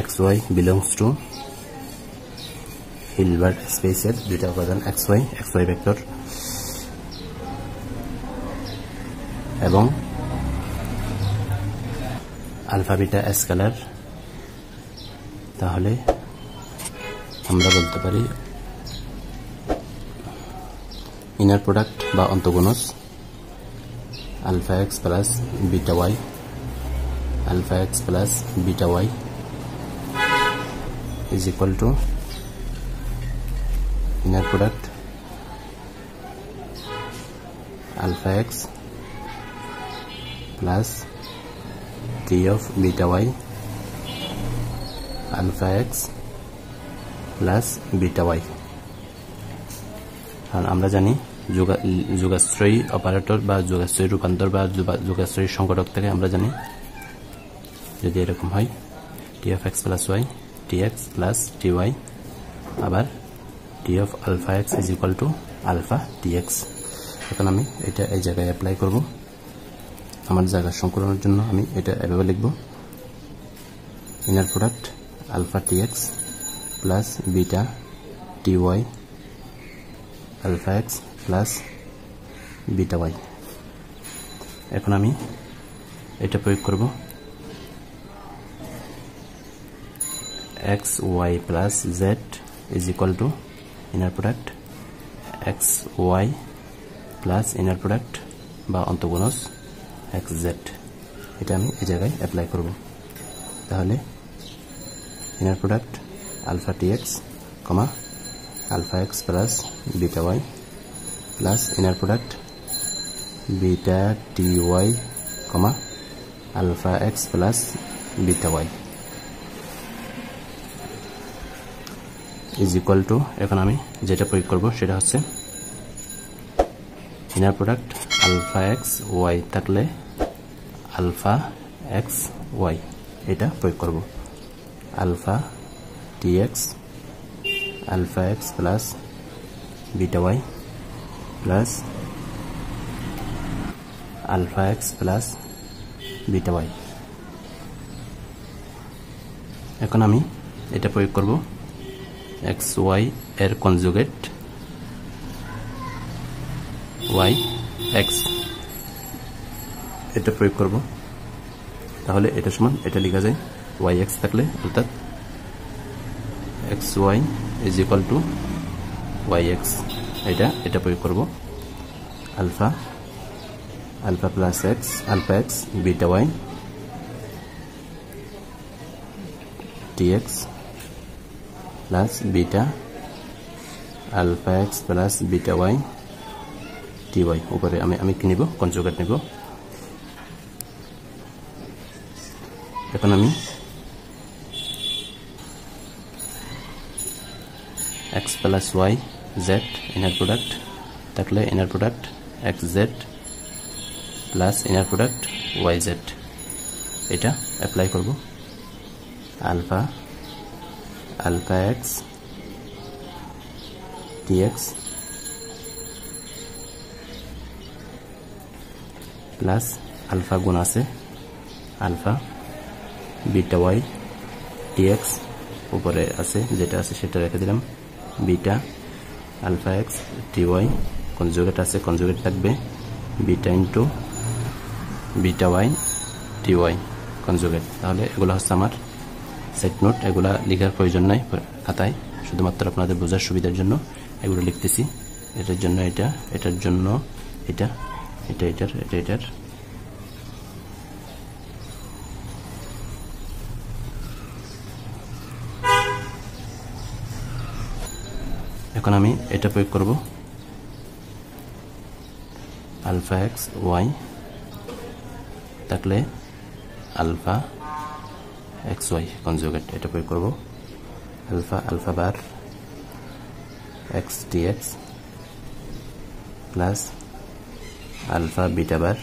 xy belongs to Hilbert স্পেসের দুইটা উপাদান xy ভেক্টর এবং আলফা বিটা স্কেলার, তাহলে আমরা বলতে পারি ইনার প্রোডাক্ট বা অন্তঃগুণজ alpha x plus beta y, alpha x plus beta y is equal to inner product alpha x plus t of beta y alpha x plus beta y। কারণ আমরা জানি যোগাশ্রয়ী operator বা যোগাশ্রয়ী রূপান্তর বা যোগাশ্রয়ী সংকটক থেকে আমরা জানি যদি এরকম হয় t of x plus y tx plus ty আবার t of alpha x is equal to alpha tx। এখন আমি এটা এই জায়গায় অ্যাপ্লাই করব। আমার জায়গা সংকলনের জন্য আমি এটা এভাবে লিখব, inner product alpha tx plus beta ty alpha x plus beta y। এখন আমি এটা প্রয়োগ করব xy plus z is equal to inner product xy plus inner product বা অন্তঃগুণজ xz। এটা আমি এই জায়গায় অ্যাপ্লাই করব। তাহলে inner product alpha tx, alpha x plus beta y plus inner product beta ty, alpha x plus beta y is equal to, এখন আমি যেটা প্রয়োগ করব সেটা হচ্ছে inner product alpha x y থাকলে আলফা এক্স ওয়াই এটা প্রয়োগ করব, alpha t x alpha x plus beta y plus alpha x plus beta y. এখন আমি এটা প্রয়োগ করব xy এর কনজুগেট y x, এটা প্রয়োগ করব। তাহলে এটা সমান এটা লেখা যায় y x থাকলে অর্থাৎ xy is equal to y x, এটা প্রয়োগ করব alpha plus x alpha x beta y tx plus beta alpha x plus beta y ty। উপরে আমি কি নিব, কনজুগেট নিব। এখন আমি x plus y z inner product থাকলে inner product xz plus inner product yz এটা অ্যাপ্লাই করব, alpha x tx plus alpha গুণ আছে আলফা বিটা y tx, উপরে আছে যেটা আছে সেটা রেখে দিলাম, beta alpha x ty conjugate আছে কনজুগেট থাকবে beta into beta y ty conjugate. তাহলে এগুলো হচ্ছে আমার সেট নোট, এগুলা লেখার প্রয়োজন নাই খাতায়, শুধুমাত্র আপনাদের বোঝার সুবিধার জন্য এগুলো লিখতেছি। এটার জন্য এটা, এটার জন্য এটা, এটার এখন আমি এটা প্রয়োগ করব আলফা এক্স ওয়াই থাকলে আলফা এক্স ওয়াই কনজুগেট, এটা প্রয়োগ করব আলফা বার x T X plus alpha beta bar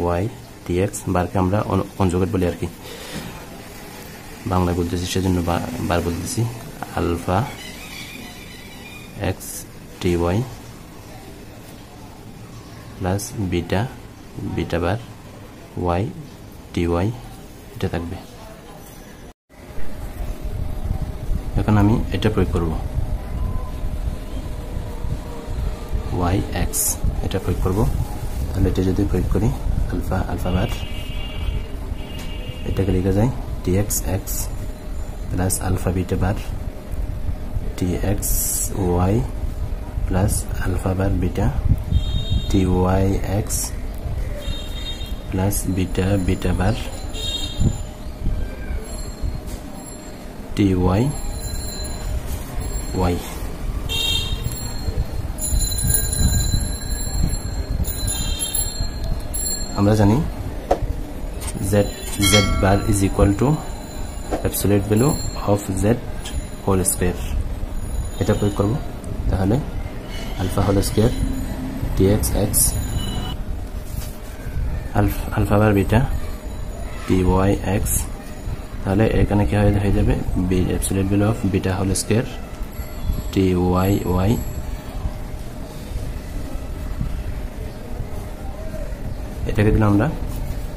y T X. বারকে আমরা কনজুগেট বলি আর কি, বাংলায় বলতেছি সেজন্য বার বলতেছি, alpha x T y plus beta bar y T y এটা থাকবে। এখন আমি এটা প্রয়োগ করব y x এটা প্রয়োগ করব তাহলে এটা যদি প্রয়োগ করি আলফা বার এটাকে লিখা যায় dx x plus alpha beta bar dx y plus alpha bar beta dy x plus beta bar dy y আমরা জানি z bar is equal to absolute value of z whole square এটা প্রয়োগ করব তাহলে alpha whole square dx x alpha bar beta dy x তাহলে এখানে কি হয়ে যাবে absolute value of beta whole square dy y এটাকে দিলাম আমরা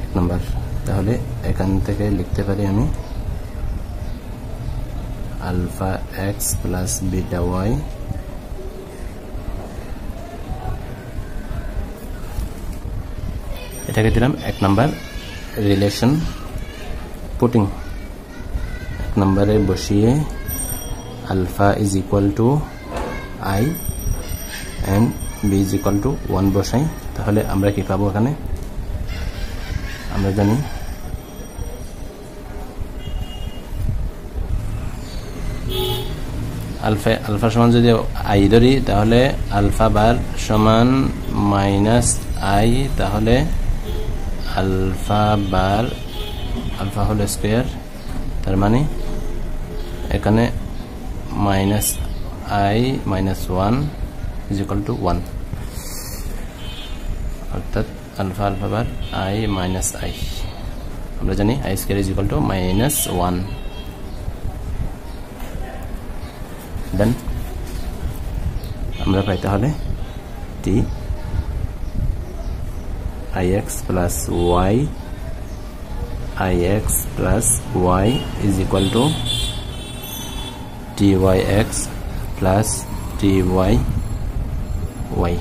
এক নাম্বার তাহলে এখান থেকে লিখতে পারি আমি alpha x plus beta y এটাকে দিলাম এক নাম্বার রিলেশন পুটিং এক নম্বরে বসিয়ে alpha is equal to i and b is equal to 1 বসাই তাহলে আমরা কি পাবো এখানে আমরা জানি আলফা সমান যদি i ধরি তাহলে আলফা বার সমান মাইনাস i তাহলে alpha bar alpha whole square তার মানে এখানে minus i minus 1 is equal to 1 অর্থাৎ alpha bar i minus i আমরা জানি i square is equal to minus 1 then আমরা পাই তাহলে t ix plus y ix plus y is equal to dyx plus dy y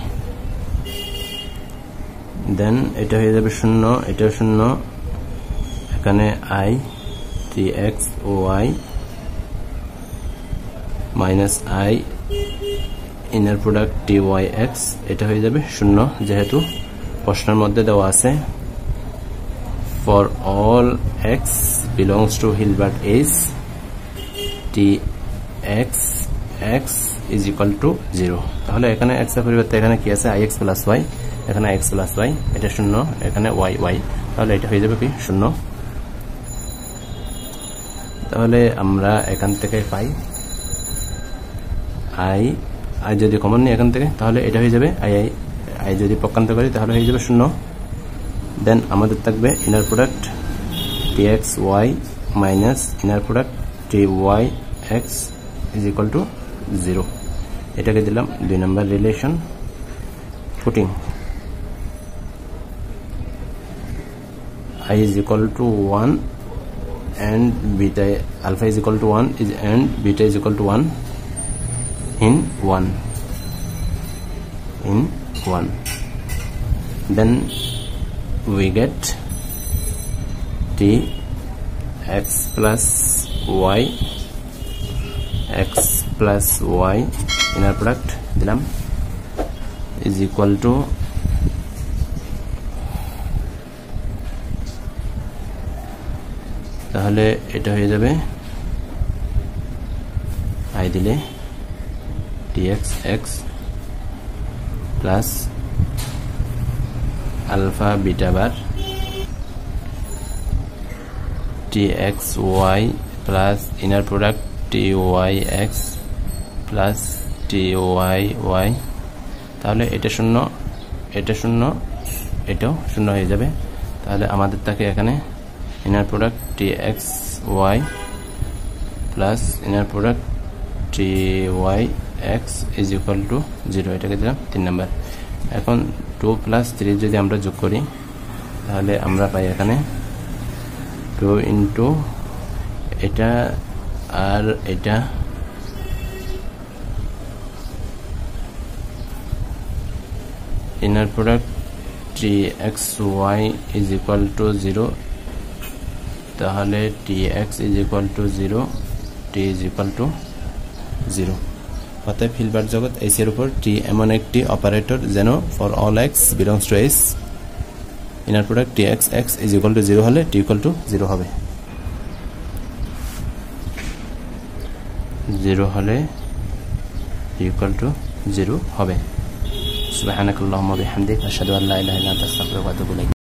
দেন এটা হয়ে যাবে শূন্য এটা শূন্য এখানে i dx y minus i inner product dyx এটা হয়ে যাবে শূন্য যেহেতু প্রশ্নের মধ্যে দেওয়া আছে for all x belongs to Hilbert S dx x is equal to 0 তাহলে এখানে x এর পরিবর্তে এখানে কি আছে ix plus y এখানে x plus y এটা শূন্য এখানে y তাহলে এটা হয়ে যাবে কি শূন্য তাহলে আমরা এখান থেকে পাই i যদি কমন নিই এখান থেকে তাহলে এটা হয়ে যাবে i যদি পক্ষান্তর করি তাহলে হয়ে যাবে শূন্য দেন আমাদের থাকবে inner product dx y minus inner product dy x is equal to 0 এটাকে দিলাম 2 number relation putting i is equal to 1 and beta alpha is equal to 1 is and beta is equal to 1 in 1 then we get t x plus y inner product dilam is equal to তাহলে এটা হয়ে যাবে i দিলে dx x plus alpha beta bar dx y plus inner product dy x plus dy y তাহলে এটা শূন্য এটাও শূন্য হয়ে যাবে তাহলে আমাদের থাকে এখানে inner product dx y plus inner product dy x is equal to 0 এটাকে দিলাম 3 নাম্বার এখন 2 plus 3 যদি আমরা যোগ করি তাহলে আমরা পাই এখানে 2 into এটা আর এটা inner product txy is equal two 0, তাহলে tx is equal two 0, t is equal two 0। অতএব হিলবার্ট জগৎ h এর উপর t এমন একটি অপারেটর যেন for all x belongs to h inner product tx x is equal two 0 হলে t equal to 0 হবে, 0 হলে t ইকুয়াল টু 0 হবে। সুবহানাকাল্লাহুম্মা বিহামদিক আশহাদু আল্লা ইলাহা ইল্লা আনতা আস্তাগফিরুকা ওয়া আতুবু ইলাইক।